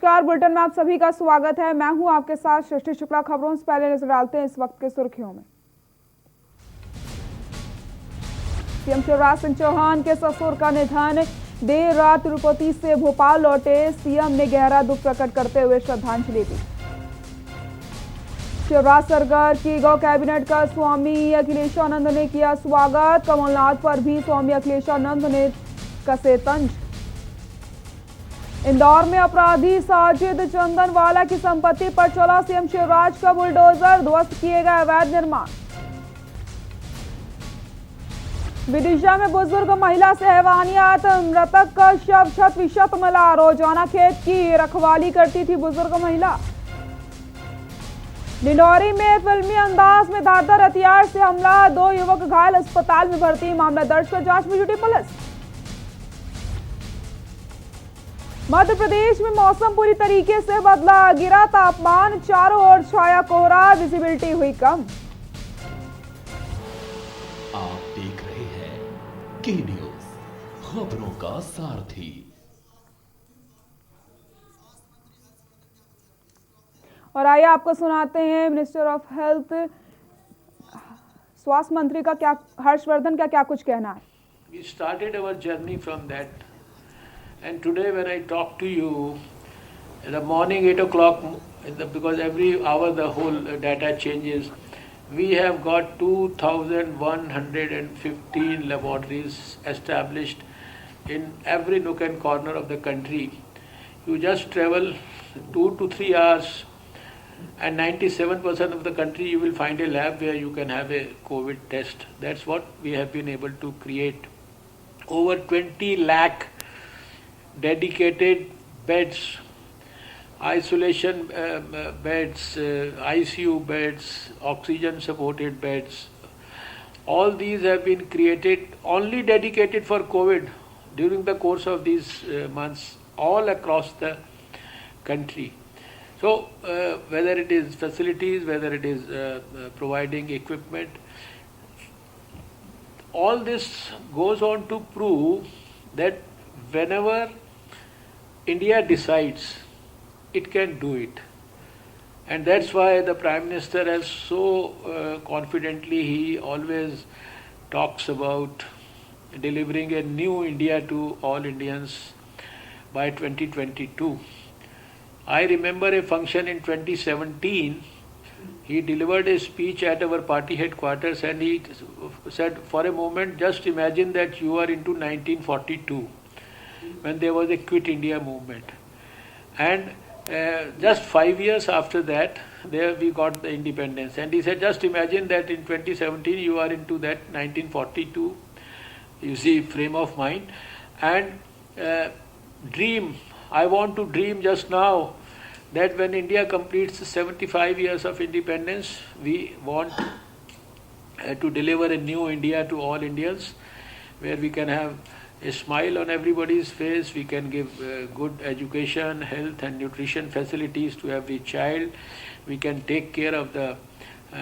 नमस्कार, बुलेटिन में आप सभी का स्वागत है। मैं हूं आपके साथ सृष्टि शुक्ला। खबरों से पहले नजर डालते हैं इस वक्त के सुर्खियों में। सीएम शिवराज सिंह चौहान के ससुर का निधन, देर रात तिरुपति से भोपाल लौटे सीएम ने गहरा दुख प्रकट करते हुए श्रद्धांजलि दी। शिवराज सरकार की गौ कैबिनेट का स्वामी अखिलेशानंद ने किया स्वागत। कमलनाथ पर भी स्वामी अखिलेशानंद ने कसे तंज। इंदौर में अपराधी साजिद चंदनवाला की संपत्ति पर चला सीएम शिवराज का बुलडोजर, ध्वस्त किए गए अवैध निर्माण। विदिशा में बुजुर्ग महिला से हैवानियत, मृतक का शव शत विशत मिला। रोजाना खेत की रखवाली करती थी बुजुर्ग महिला। डिंडौरी में फिल्मी अंदाज में धारदार हथियार से हमला, 2 युवक घायल, अस्पताल में भर्ती। मामला दर्ज कर जांच में जुटी पुलिस। मध्य प्रदेश में मौसम पूरी तरीके से बदला, गिरा तापमान, चारों ओर छाया कोहरा, विजिबिलिटी हुई कम। आप देख रहे हैं के न्यूज, खबरों का सारथी। और आइए आपको सुनाते हैं मिनिस्टर ऑफ हेल्थ, स्वास्थ्य मंत्री का क्या, हर्षवर्धन का क्या कुछ कहना है। We started our journey from that. And today when I talk to you, in the morning 8 o'clock, because every hour the whole data changes, we have got 2,115 laboratories established in every nook and corner of the country. You just travel 2 to 3 hours and 97% of the country you will find a lab where you can have a COVID test. That's what we have been able to create. Over 20 lakh dedicated beds, isolation beds, ICU beds, oxygen supported beds. All these have been created only dedicated for COVID during the course of these months all across the country. So whether it is facilities, whether it is providing equipment, all this goes on to prove that whenever India decides, it can do it. And that's why the Prime Minister has so confidently, he always talks about delivering a new India to all Indians by 2022. I remember a function in 2017, he delivered a speech at our party headquarters and he said, for a moment, just imagine that you are into 1942. When there was a Quit India movement. And just 5 years after that, there we got the independence. And he said, just imagine that in 2017 you are into that 1942, you see, frame of mind. And dream, I want to dream just now that when India completes 75 years of independence, we want to deliver a new India to all Indians, where we can have a smile on everybody's face, we can give good education, health and nutrition facilities to every child, we can take care of the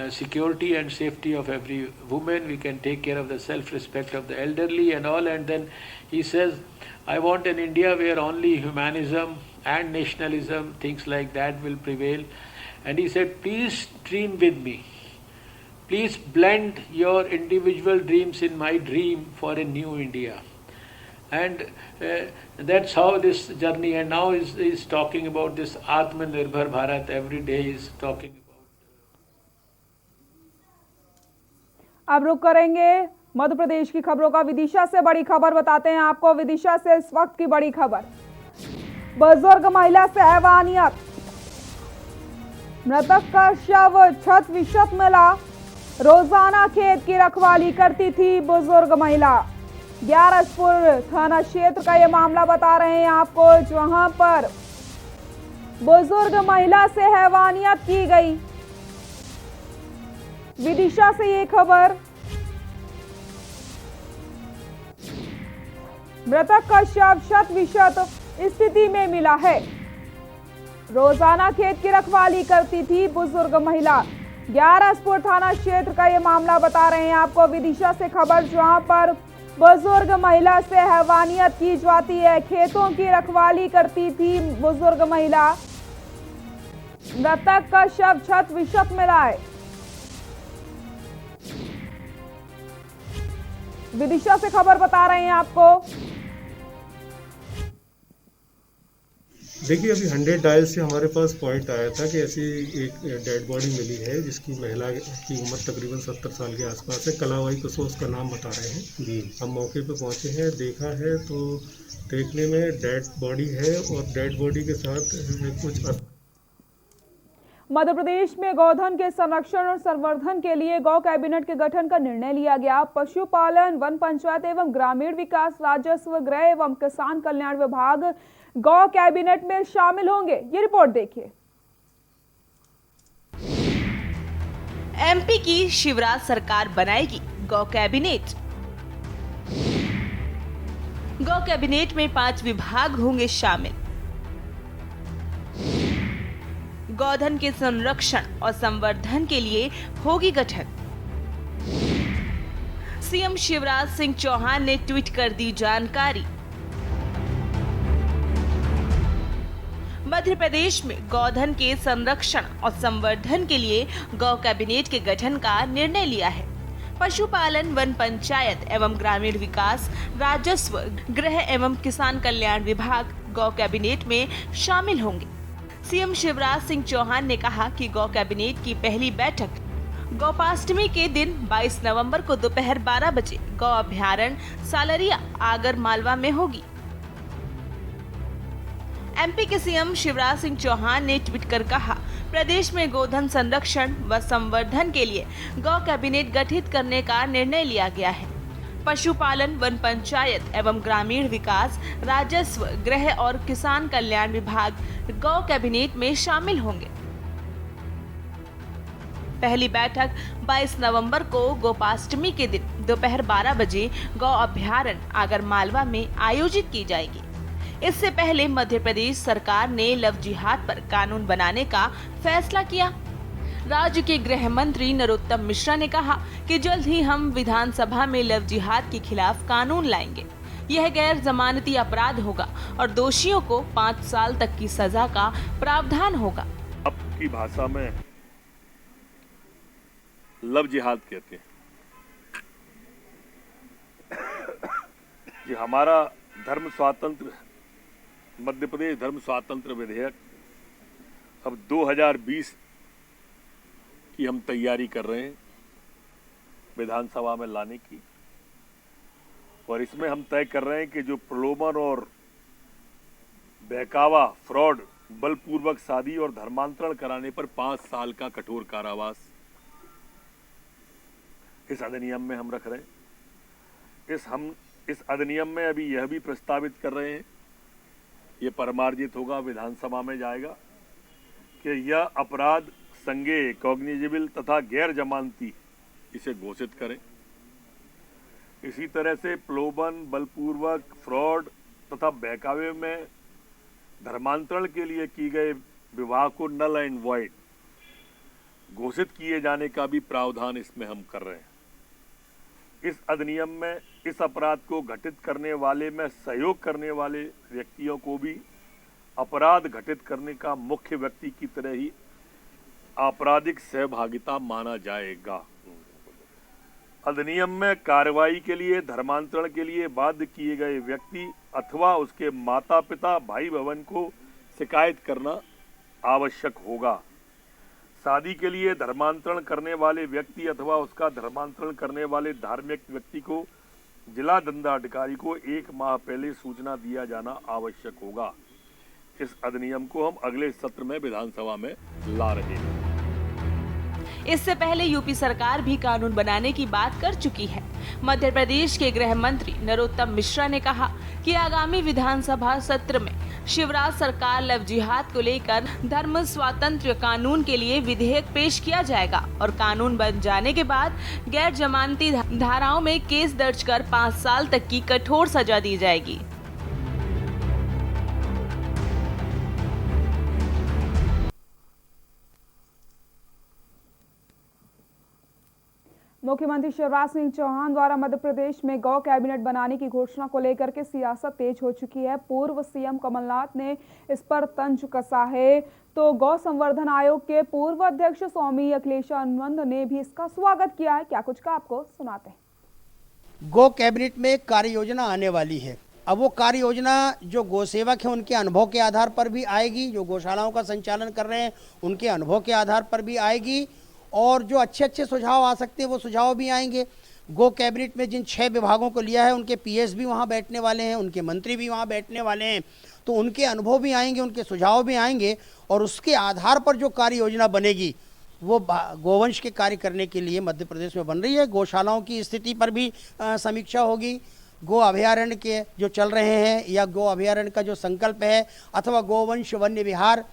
security and safety of every woman, we can take care of the self-respect of the elderly and all. And then he says, I want an India where only humanism and nationalism, things like that will prevail. And he said, please dream with me. Please blend your individual dreams in my dream for a new India. And that's how this journey, and now is talking about this Atmanirbhar Bharat, every day is talking about. अब रुक करेंगे मध्य प्रदेश की खबरों का। विदिशा से बड़ी खबर बताते हैं आपको। विदिशा से इस वक्त की बड़ी खबर, बुजुर्ग महिला से हैवानियत, मृतक का शव छत विशत मिला। रोजाना खेत की रखवाली करती थी बुजुर्ग महिला। ग्यारसपुर थाना क्षेत्र का यह मामला बता रहे हैं आपको, जहां पर बुजुर्ग महिला से हैवानियत की गई। विदिशा से ये खबर, मृतक का शव शत विशत स्थिति में मिला है। रोजाना खेत की रखवाली करती थी बुजुर्ग महिला। ग्यारसपुर थाना क्षेत्र का यह मामला बता रहे हैं आपको। विदिशा से खबर, जहां पर बुजुर्ग महिला से हैवानियत की जाती है। खेतों की रखवाली करती थी बुजुर्ग महिला। मृतक का शव छत विछत मिला है। विदिशा से खबर बता रहे हैं आपको। देखिए, अभी 100 डायल से हमारे पास पॉइंट आया था कि ऐसी एक डेड बॉडी मिली है जिसकी महिला की उम्र तकरीबन 70 साल के आसपास है। कलावाई कसो उसका नाम बता रहे हैं जी। हम मौके पे पहुंचे हैं, देखा है तो देखने में डेड बॉडी है और डेड बॉडी के साथ कुछ। मध्य प्रदेश में गौधन के संरक्षण और संवर्धन के लिए गौ कैबिनेट के गठन का निर्णय लिया गया। पशुपालन, वन पंचायत एवं ग्रामीण विकास, राजस्व, गृह एवं किसान कल्याण विभाग गौ कैबिनेट में शामिल होंगे। ये रिपोर्ट देखिए। एमपी की शिवराज सरकार बनाएगी गौ कैबिनेट। गौ कैबिनेट में 5 विभाग होंगे शामिल। गौधन के संरक्षण और संवर्धन के लिए होगी गठन। सीएम शिवराज सिंह चौहान ने ट्वीट कर दी जानकारी। मध्य प्रदेश में गौधन के संरक्षण और संवर्धन के लिए गौ कैबिनेट के गठन का निर्णय लिया है। पशुपालन, वन पंचायत एवं ग्रामीण विकास, राजस्व, गृह एवं किसान कल्याण विभाग गौ कैबिनेट में शामिल होंगे। सीएम शिवराज सिंह चौहान ने कहा कि गौ कैबिनेट की पहली बैठक गोपाष्टमी के दिन 22 नवंबर को दोपहर 12 बजे गौ अभ्यारण्य सालरिया आगर मालवा में होगी। एमपी के सीएम शिवराज सिंह चौहान ने ट्वीट कर कहा, प्रदेश में गोधन संरक्षण व संवर्धन के लिए गौ कैबिनेट गठित करने का निर्णय लिया गया है। पशुपालन, वन पंचायत एवं ग्रामीण विकास, राजस्व, गृह और किसान कल्याण विभाग गौ कैबिनेट में शामिल होंगे। पहली बैठक 22 नवंबर को गोपाष्टमी के दिन दोपहर 12 बजे गौ अभ्यारण्य आगर मालवा में आयोजित की जाएगी। इससे पहले मध्य प्रदेश सरकार ने लव जिहाद पर कानून बनाने का फैसला किया। राज्य के गृह मंत्री नरोत्तम मिश्रा ने कहा कि जल्द ही हम विधानसभा में लव जिहाद के खिलाफ कानून लाएंगे। यह गैर जमानती अपराध होगा और दोषियों को 5 साल तक की सजा का प्रावधान होगा। आपकी भाषा में लव जिहाद कहते हैं। ये हमारा धर्म स्वातंत्र, मध्य प्रदेश धर्म स्वातंत्र विधेयक अब 2020 की हम तैयारी कर रहे हैं विधानसभा में लाने की, और इसमें हम तय कर रहे हैं कि जो प्रलोभन और बहकावा, फ्रॉड, बलपूर्वक शादी और धर्मांतरण कराने पर 5 साल का कठोर कारावास इस अधिनियम में हम रख रहे हैं। इस अधिनियम में अभी यह भी प्रस्तावित कर रहे हैं, ये परमार्जित होगा, विधानसभा में जाएगा, कि यह अपराध संज्ञेय, कॉग्निजेबल तथा गैर जमानती इसे घोषित करें। इसी तरह से प्रलोभन, बलपूर्वक, फ्रॉड तथा बहकावे में धर्मांतरण के लिए की गए विवाह को नल एंड वॉइड घोषित किए जाने का भी प्रावधान इसमें हम कर रहे हैं। इस अधिनियम में इस अपराध को घटित करने वाले में सहयोग करने वाले व्यक्तियों को भी अपराध घटित करने का मुख्य व्यक्ति की तरह ही आपराधिक सहभागिता माना जाएगा। अधिनियम में कार्रवाई के लिए धर्मांतरण के लिए बाध्य किए गए व्यक्ति अथवा उसके माता पिता, भाई बहन को शिकायत करना आवश्यक होगा। शादी के लिए धर्मांतरण करने वाले व्यक्ति अथवा उसका धर्मांतरण करने वाले धार्मिक व्यक्ति को जिला दंडाधिकारी को 1 माह पहले सूचना दिया जाना आवश्यक होगा। इस अधिनियम को हम अगले सत्र में विधानसभा में ला रहे हैं। इससे पहले यूपी सरकार भी कानून बनाने की बात कर चुकी है। मध्य प्रदेश के गृह मंत्री नरोत्तम मिश्रा ने कहा कि आगामी विधानसभा सत्र में शिवराज सरकार लव जिहाद को लेकर धर्म स्वातंत्र्य कानून के लिए विधेयक पेश किया जाएगा और कानून बन जाने के बाद गैर जमानती धाराओं में केस दर्ज कर 5 साल तक की कठोर सजा दी जाएगी। मुख्यमंत्री शिवराज सिंह चौहान द्वारा मध्य प्रदेश में गौ कैबिनेट बनाने की घोषणा को लेकर के सियासत तेज हो चुकी है। पूर्व सीएम कमलनाथ ने इस पर तंज कसा है, तो गौ संवर्धन आयोग के पूर्व अध्यक्ष स्वामी अखिलेशानंद ने भी इसका स्वागत किया है। क्या कुछ का आपको सुनाते हैं। गो कैबिनेट में एक कार्य योजना आने वाली है। अब वो कार्य योजना जो गौ सेवक है उनके अनुभव के आधार पर भी आएगी, जो गौशालाओं का संचालन कर रहे हैं उनके अनुभव के आधार पर भी आएगी, और जो अच्छे अच्छे सुझाव आ सकते हैं वो सुझाव भी आएंगे। गो कैबिनेट में जिन 6 विभागों को लिया है उनके पीएस भी वहाँ बैठने वाले हैं, उनके मंत्री भी वहाँ बैठने वाले हैं, तो उनके अनुभव भी आएंगे, उनके सुझाव भी आएंगे, और उसके आधार पर जो कार्य योजना बनेगी वो गोवंश के कार्य करने के लिए मध्य प्रदेश में बन रही है। गौशालाओं की स्थिति पर भी समीक्षा होगी। गो अभयारण्य के जो चल रहे हैं या गो अभयारण्य का जो संकल्प है अथवा गोवंश वन्य विहार,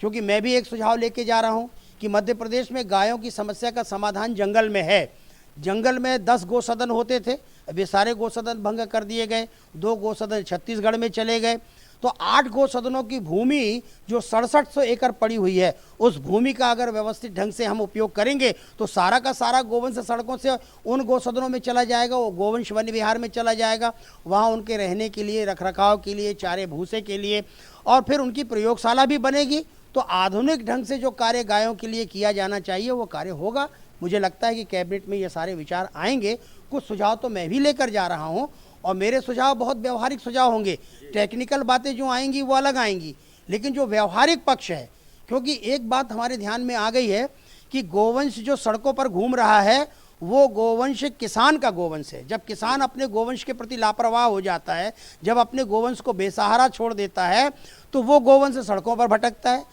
क्योंकि मैं भी एक सुझाव लेके जा रहा हूँ कि मध्य प्रदेश में गायों की समस्या का समाधान जंगल में है। जंगल में 10 गौसदन होते थे, अभी सारे गौसदन भंग कर दिए गए, 2 गौसदन छत्तीसगढ़ में चले गए, तो 8 गौसदनों की भूमि जो 6700 एकड़ पड़ी हुई है, उस भूमि का अगर व्यवस्थित ढंग से हम उपयोग करेंगे तो सारा का सारा गोवंश सड़कों से उन गौसदनों में चला जाएगा, वो गोवंश वन विहार में चला जाएगा। वहाँ उनके रहने के लिए, रखरखाव के लिए, चारे भूसे के लिए, और फिर उनकी प्रयोगशाला भी बनेगी। तो आधुनिक ढंग से जो कार्य गायों के लिए किया जाना चाहिए वो कार्य होगा। मुझे लगता है कि कैबिनेट में ये सारे विचार आएंगे। कुछ सुझाव तो मैं भी लेकर जा रहा हूँ, और मेरे सुझाव बहुत व्यवहारिक सुझाव होंगे। टेक्निकल बातें जो आएंगी वो अलग आएंगी, लेकिन जो व्यवहारिक पक्ष है, क्योंकि एक बात हमारे ध्यान में आ गई है कि गोवंश जो सड़कों पर घूम रहा है वो गोवंश किसान का गोवंश है। जब किसान अपने गोवंश के प्रति लापरवाह हो जाता है, जब अपने गोवंश को बेसहारा छोड़ देता है, तो वो गोवंश सड़कों पर भटकता है।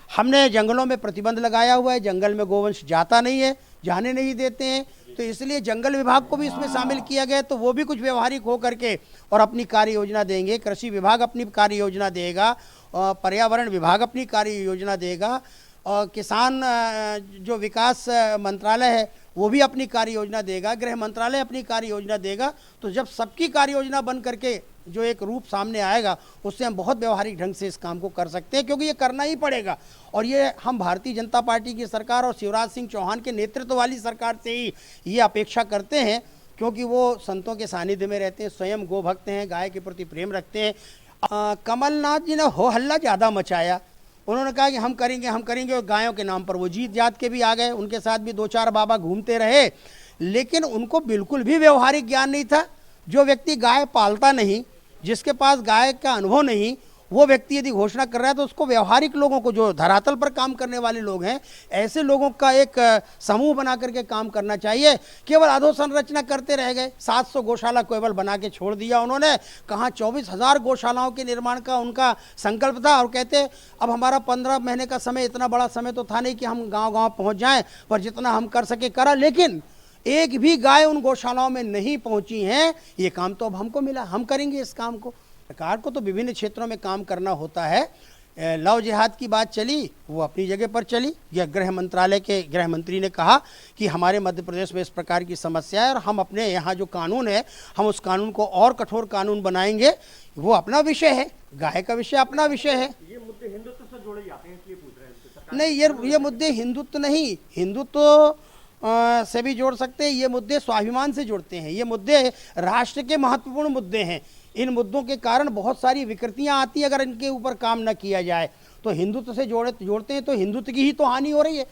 हमने जंगलों में प्रतिबंध लगाया हुआ है, जंगल में गोवंश जाता नहीं है, जाने नहीं देते हैं, तो इसलिए जंगल विभाग को भी इसमें शामिल किया गया, तो वो भी कुछ व्यवहारिक हो करके और अपनी कार्य योजना देंगे। कृषि विभाग अपनी कार्य योजना देगा, और पर्यावरण विभाग अपनी कार्य योजना देगा, और किसान जो विकास मंत्रालय है वो भी अपनी कार्य योजना देगा, गृह मंत्रालय अपनी कार्य योजना देगा। तो जब सबकी कार्य योजना बन करके जो एक रूप सामने आएगा, उससे हम बहुत व्यवहारिक ढंग से इस काम को कर सकते हैं, क्योंकि ये करना ही पड़ेगा। और ये हम भारतीय जनता पार्टी की सरकार और शिवराज सिंह चौहान के नेतृत्व वाली सरकार से ही ये अपेक्षा करते हैं, क्योंकि वो संतों के सानिध्य में रहते हैं, स्वयं गो भक्त हैं, गाय के प्रति प्रेम रखते हैं। कमलनाथ जी ने हो हल्ला ज़्यादा मचाया, उन्होंने कहा कि हम करेंगे, और गायों के नाम पर वो जीत जात के भी आ गए, उनके साथ भी 2-4 बाबा घूमते रहे, लेकिन उनको बिल्कुल भी व्यवहारिक ज्ञान नहीं था। जो व्यक्ति गाय पालता नहीं, जिसके पास गाय का अनुभव नहीं, वो व्यक्ति यदि घोषणा कर रहा है तो उसको व्यवहारिक लोगों को, जो धरातल पर काम करने वाले लोग हैं, ऐसे लोगों का एक समूह बना करके काम करना चाहिए। केवल अधोसंरचना करते रह गए, 700 गौशाला केवल बना के छोड़ दिया उन्होंने। कहाँ 24,000 गौशालाओं के निर्माण का उनका संकल्प था, और कहते अब हमारा 15 महीने का समय, इतना बड़ा समय तो था नहीं कि हम गाँव-गाँव पहुँच जाएँ, पर जितना हम कर सके करा, लेकिन एक भी गाय उन गौशालाओं में नहीं पहुंची हैं। ये काम तो अब हमको मिला, हम करेंगे इस काम को। सरकार को तो विभिन्न क्षेत्रों में काम करना होता है। लव जिहाद की बात चली, वो अपनी जगह पर चली। यह गृह मंत्रालय के गृह मंत्री ने कहा कि हमारे मध्य प्रदेश में इस प्रकार की समस्या है, और हम अपने यहाँ जो कानून है, हम उस कानून को और कठोर कानून बनाएंगे। वो अपना विषय है, गाय का विषय अपना विषय है। ये मुद्दे हिंदुत्व से जोड़े जाते हैं, इसलिए पूछ रहे हैं। नहीं, ये मुद्दे हिंदुत्व नहीं, हिंदुत्व से भी जोड़ सकते हैं, ये मुद्दे स्वाभिमान से जुड़ते हैं, ये मुद्दे राष्ट्र के महत्वपूर्ण मुद्दे हैं। इन मुद्दों के कारण बहुत सारी विकृतियां आती हैं, अगर इनके ऊपर काम न किया जाए तो। हिंदुत्व से जोड़ते हैं तो हिंदुत्व की ही तो हानि हो रही है।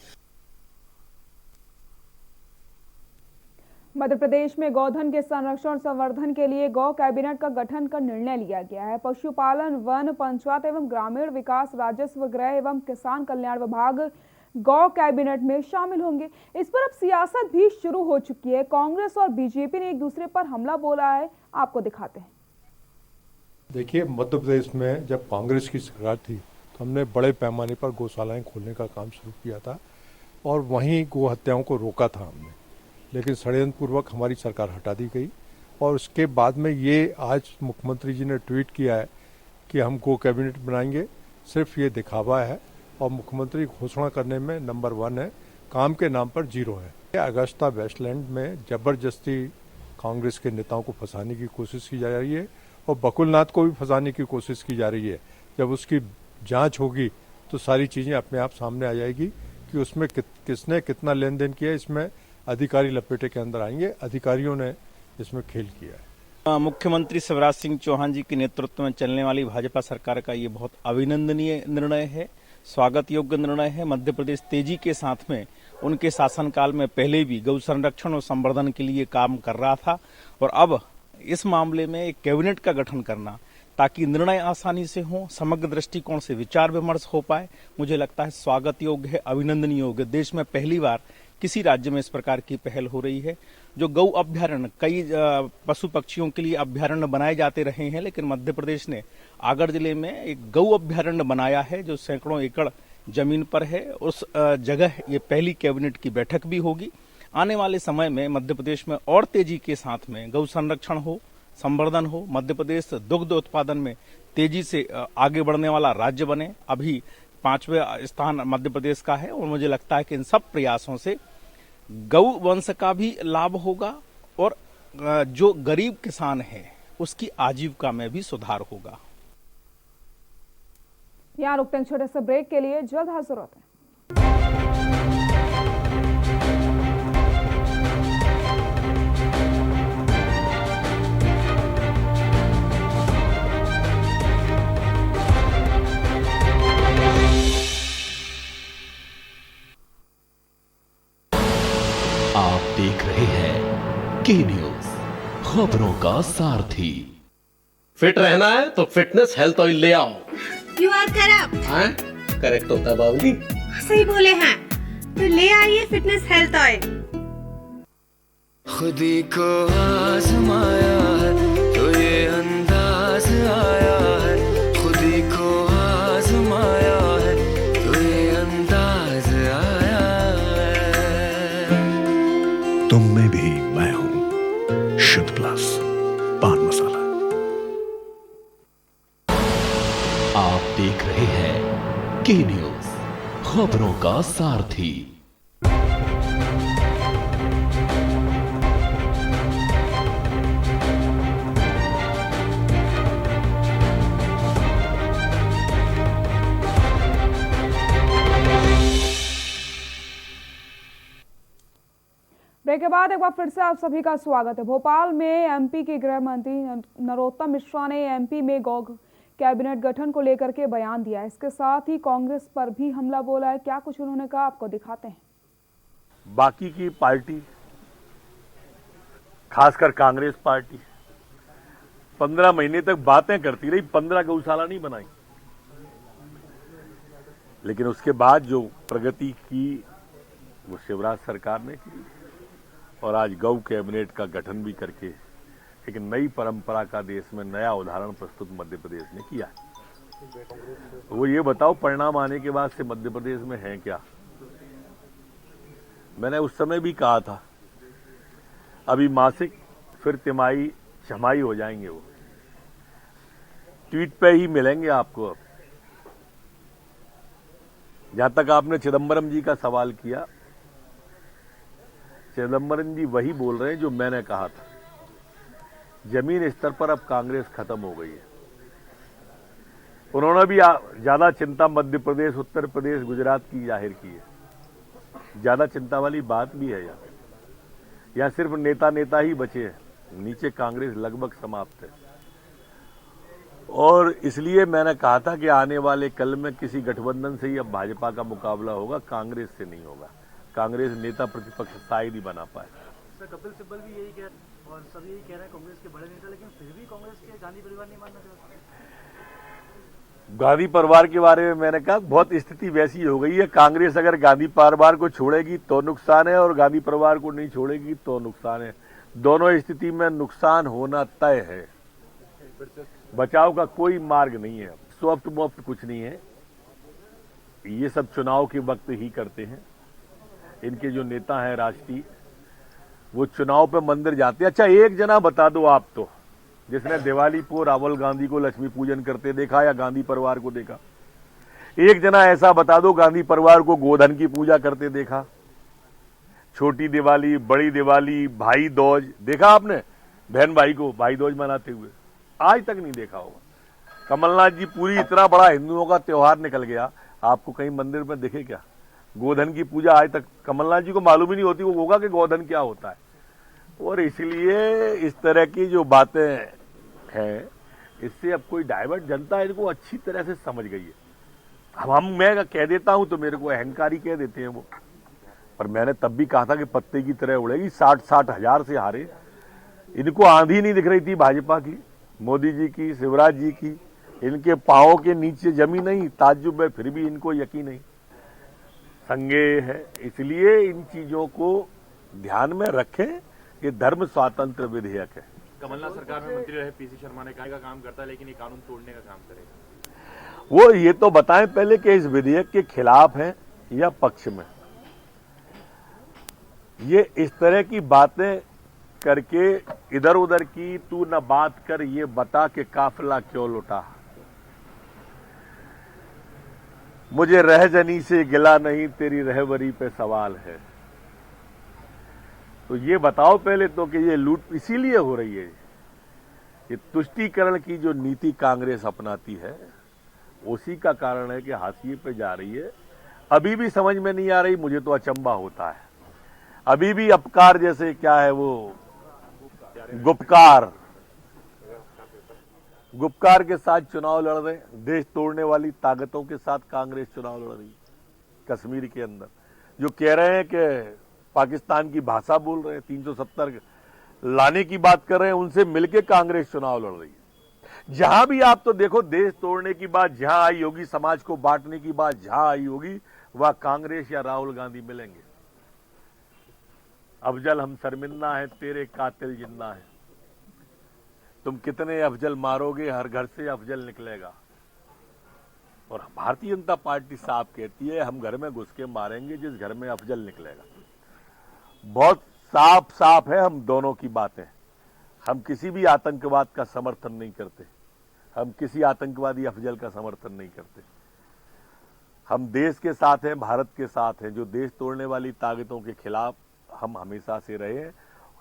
मध्य प्रदेश में गौधन के संरक्षण और संवर्धन के लिए गौ कैबिनेट का गठन का निर्णय लिया गया है। पशुपालन, वन, पंचायत एवं ग्रामीण विकास, राजस्व, गृह एवं किसान कल्याण विभाग गौ कैबिनेट में शामिल होंगे। इस पर अब सियासत भी शुरू हो चुकी है। कांग्रेस और बीजेपी ने एक दूसरे पर हमला बोला है, आपको दिखाते हैं। देखिए, मध्य प्रदेश में जब कांग्रेस की सरकार थी तो हमने बड़े पैमाने पर गौशालाएं खोलने का काम शुरू किया था, और वहीं गौ हत्याओं को रोका था हमने, लेकिन षड्यंत्र पूर्वक हमारी सरकार हटा दी गई। और उसके बाद में ये आज मुख्यमंत्री जी ने ट्वीट किया है कि हम गो कैबिनेट बनाएंगे। सिर्फ ये दिखावा है, और मुख्यमंत्री घोषणा करने में नंबर 1 है, काम के नाम पर 0 है। अगस्ता वेस्टलैंड में जबरदस्ती कांग्रेस के नेताओं को फंसाने की कोशिश की जा रही है, और बकुलनाथ को भी फंसाने की कोशिश की जा रही है। जब उसकी जांच होगी तो सारी चीज़ें अपने आप सामने आ जाएगी कि उसमें किसने कितना लेन देन किया। इसमें अधिकारी लपेटे के अंदर आएंगे। अधिकारियों ने इसमें खेल किया है। मुख्यमंत्री शिवराज सिंह चौहान जी के नेतृत्व में चलने वाली भाजपा सरकार का ये बहुत अभिनंदनीय निर्णय है, स्वागत योग्य निर्णय है। मध्य प्रदेश तेजी के साथ में उनके शासनकाल में पहले भी गौ संरक्षण और संवर्धन के लिए काम कर रहा था और अब इस मामले में एक कैबिनेट का गठन करना ताकि निर्णय आसानी से हो, समग्र दृष्टिकोण से विचार विमर्श हो पाए, मुझे लगता है स्वागत योग्य है, अभिनंदनीय योग्य। देश में पहली बार किसी राज्य में इस प्रकार की पहल हो रही है। जो गौ अभ्यारण्य, कई पशु पक्षियों के लिए अभ्यारण्य बनाए जाते रहे हैं, लेकिन मध्य प्रदेश ने आगर जिले में एक गौ अभ्यारण्य बनाया है जो सैकड़ों एकड़ जमीन पर है। उस जगह ये पहली कैबिनेट की बैठक भी होगी। आने वाले समय में मध्य प्रदेश में और तेजी के साथ में गौ संरक्षण हो, संवर्धन हो, मध्य प्रदेश दुग्ध उत्पादन में तेजी से आगे बढ़ने वाला राज्य बने। अभी 5वें स्थान मध्य प्रदेश का है और मुझे लगता है कि इन सब प्रयासों से गौ वंश का भी लाभ होगा और जो गरीब किसान है उसकी आजीविका में भी सुधार होगा। यहाँ रुकते हैं छोटे से ब्रेक के लिए, जल्द हाजिर होते हैं। आप देख रहे हैं के न्यूज, खबरों का सारथी। फिट रहना है तो फिटनेस हेल्थ ऑयल ले आओ। You are correct. हाँ, करेक्ट होता है बाबूजी। सही बोले हैं, तो ले आइए फिटनेस हेल्थ ऑयल। खुदी को आजमाया है तो ये अंदाज आया है, खुदी को आजमाया है तो ये अंदाज आया है। तुम में भी मैं हूं, शुद्ध प्लस पान मसाला। आप देख रहे हैं के न्यूज, खबरों का सारथी। ब्रेक के बाद एक बार फिर से आप सभी का स्वागत है। भोपाल में एमपी के गृह मंत्री नरोत्तम मिश्रा ने एमपी में गौ कैबिनेट गठन को लेकर के बयान दिया। इसके साथ ही कांग्रेस पर भी हमला बोला है। क्या कुछ उन्होंने कहा, आपको दिखाते हैं। बाकी की पार्टी, खासकर कांग्रेस पार्टी 15 महीने तक बातें करती रही, 15 गौशाला नहीं बनाई, लेकिन उसके बाद जो प्रगति की वो शिवराज सरकार ने की और आज गौ कैबिनेट का गठन भी करके एक नई परंपरा का देश में नया उदाहरण प्रस्तुत मध्य प्रदेश ने किया है। वो ये बताओ, परिणाम आने के बाद से मध्य प्रदेश में है क्या? मैंने उस समय भी कहा था, अभी मासिक फिर तिमाही छमाही हो जाएंगे, वो ट्वीट पे ही मिलेंगे आपको। अब जहां तक आपने चिदंबरम जी का सवाल किया, चिदंबरम जी वही बोल रहे हैं जो मैंने कहा था। जमीन स्तर पर अब कांग्रेस खत्म हो गई है। उन्होंने भी ज्यादा चिंता मध्य प्रदेश, उत्तर प्रदेश, गुजरात की जाहिर की है। ज्यादा चिंता वाली बात भी है यहाँ सिर्फ नेता ही बचे हैं, नीचे कांग्रेस लगभग समाप्त है। और इसलिए मैंने कहा था कि आने वाले कल में किसी गठबंधन से ही अब भाजपा का मुकाबला होगा, कांग्रेस से नहीं होगा। कांग्रेस नेता प्रतिपक्ष स्थायी नहीं बना पाए। कपिल सिब्बल भी यही कह और सब यही कह रहे हैं कांग्रेस के बड़े नेता, लेकिन फिर भी कांग्रेस के गांधी परिवार नहीं मानना चाहते। गांधी परिवार के बारे में मैंने कहा बहुत स्थिति वैसी हो गई है, कांग्रेस अगर गांधी परिवार को छोड़ेगी तो नुकसान है और गांधी परिवार को नहीं छोड़ेगी तो नुकसान है। दोनों स्थिति में नुकसान होना तय है, बचाव का कोई मार्ग नहीं है। सॉफ्ट मॉफ्ट कुछ नहीं है, ये सब चुनाव के वक्त ही करते हैं। इनके जो नेता हैं राष्ट्रीय, वो चुनाव पे मंदिर जाते हैं। अच्छा, एक जना बता दो आप तो, जिसने दिवाली को राहुल गांधी को लक्ष्मी पूजन करते देखा या गांधी परिवार को देखा। एक जना ऐसा बता दो गांधी परिवार को गोधन की पूजा करते देखा। छोटी दिवाली, बड़ी दिवाली, भाई दूज देखा आपने? बहन भाई को भाई दूज मनाते हुए आज तक नहीं देखा होगा। कमलनाथ जी पूरी इतना बड़ा हिंदुओं का त्योहार निकल गया, आपको कहीं मंदिर में दिखे क्या? गोधन की पूजा आज तक कमलनाथ जी को मालूम ही नहीं होती वो होगा कि गोधन क्या होता है। और इसलिए इस तरह की जो बातें हैं इससे अब कोई डाइवर्ट, जनता इनको अच्छी तरह से समझ गई है। मैं कह देता हूं तो मेरे को अहंकारी कह देते हैं वो, पर मैंने तब भी कहा था कि पत्ते की तरह उड़ेगी। 60 हजार से हारे, इनको आंधी नहीं दिख रही थी भाजपा की, मोदी जी की, शिवराज जी की, इनके पांवों के नीचे जमी नहीं, ताज्जुब है, फिर भी इनको यकीन नहीं, संज्ञेय है। इसलिए इन चीजों को ध्यान में रखें, ये धर्म स्वातंत्र विधेयक है। कमलनाथ सरकार में मंत्री रहे पीसी शर्मा ने कहा काम करता है लेकिन ये कानून तोड़ने का काम करेगा। वो ये तो बताएं पहले कि इस विधेयक के खिलाफ हैं या पक्ष में। ये इस तरह की बातें करके इधर उधर की तू न बात कर, ये बता के काफिला क्यों लुटा। मुझे रहजनी से गिला नहीं, तेरी रहबरी पे सवाल है। तो ये बताओ पहले तो कि ये लूट इसीलिए हो रही है, ये तुष्टीकरण की जो नीति कांग्रेस अपनाती है उसी का कारण है कि हाशिए पे जा रही है। अभी भी समझ में नहीं आ रही, मुझे तो अचंभा होता है। अभी भी अपकार जैसे क्या है वो गुपकार के साथ चुनाव लड़ रहे, देश तोड़ने वाली ताकतों के साथ कांग्रेस चुनाव लड़ रही है। कश्मीर के अंदर जो कह रहे हैं कि पाकिस्तान की भाषा बोल रहे हैं, 370 लाने की बात कर रहे हैं, उनसे मिलकर कांग्रेस चुनाव लड़ रही है। जहां भी आप तो देखो, देश तोड़ने की बात जहां आई होगी, समाज को बांटने की बात जहां आई होगी, वह कांग्रेस या राहुल गांधी मिलेंगे। अफजल हम शर्मिंदा हैं, तेरे कातिल जिंदा हैं। तुम कितने अफजल मारोगे, हर घर से अफजल निकलेगा। और भारतीय जनता पार्टी साफ कहती है, हम घर में घुस के मारेंगे जिस घर में अफजल निकलेगा। बहुत साफ है हम दोनों की बातें। हम किसी भी आतंकवाद का समर्थन नहीं करते, हम किसी आतंकवादी अफजल का समर्थन नहीं करते। हम देश के साथ हैं, भारत के साथ हैं। जो देश तोड़ने वाली ताकतों के खिलाफ हम हमेशा से रहे हैं।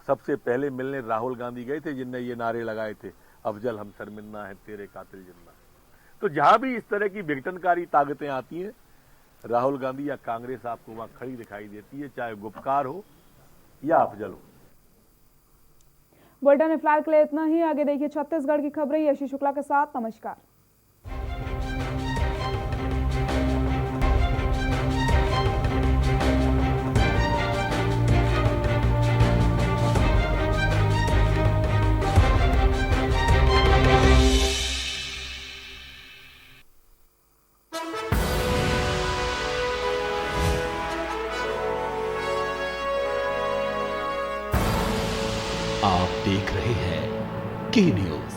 सबसे पहले मिलने राहुल गांधी गए थे जिनने ये नारे लगाए थे, अफजल हम शर्मिंदा हैं, तेरे कातिल जिंदा। तो जहां भी इस तरह की विघटनकारी ताकतें आती हैं, राहुल गांधी या कांग्रेस आपको वहां खड़ी दिखाई देती है, चाहे गुपकार हो या अफजल हो। बुलेटिन में फिलहाल के लिए इतना ही। आगे देखिए छत्तीसगढ़ की खबरें यशी शुक्ला के साथ। नमस्कार। आप देख रहे हैं के न्यूज,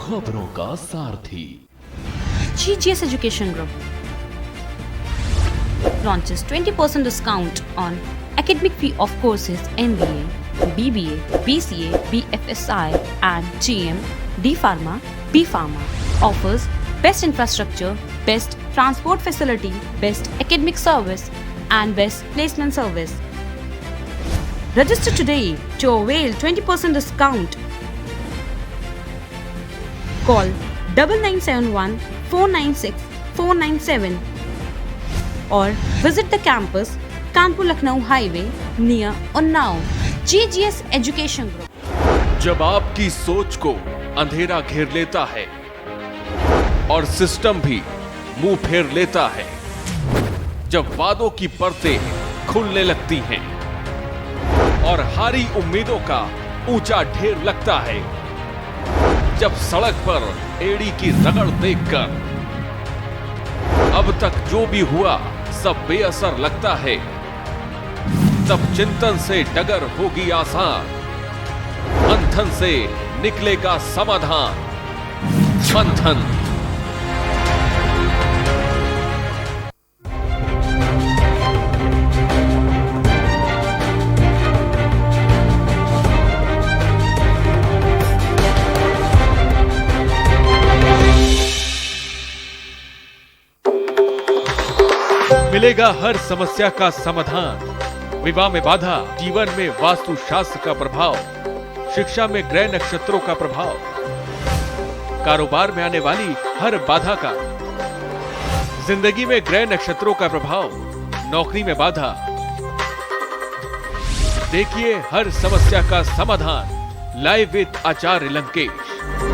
खबरों का सारथी। GGS Education Group launches 20% discount on academic fee of courses MBA, BBA, BCA, BFSI and GM, D Pharma, B Pharma. Offers best infrastructure, best transport facility, best academic service and best placement service. Register today to avail 20% discount. Call 9971 496 497 or visit the campus Kanpur Lucknow Highway near Unnao. GGS Education Group. जब आपकी सोच को अंधेरा घेर लेता है और system भी मुंह फेर लेता है, जब वादों की परतें खुलने लगती हैं और हारी उम्मीदों का ऊंचा ढेर लगता है, जब सड़क पर एड़ी की रगड़ देखकर अब तक जो भी हुआ सब बेअसर लगता है, तब चिंतन से डगर होगी आसान, मंथन से निकलेगा समाधान। मंथन। मिलेगा हर समस्या का समाधान। विवाह में बाधा, जीवन में वास्तु शास्त्र का प्रभाव, शिक्षा में ग्रह नक्षत्रों का प्रभाव, कारोबार में आने वाली हर बाधा का, जिंदगी में ग्रह नक्षत्रों का प्रभाव, नौकरी में बाधा। देखिए हर समस्या का समाधान लाइव विद आचार्य लंकेश।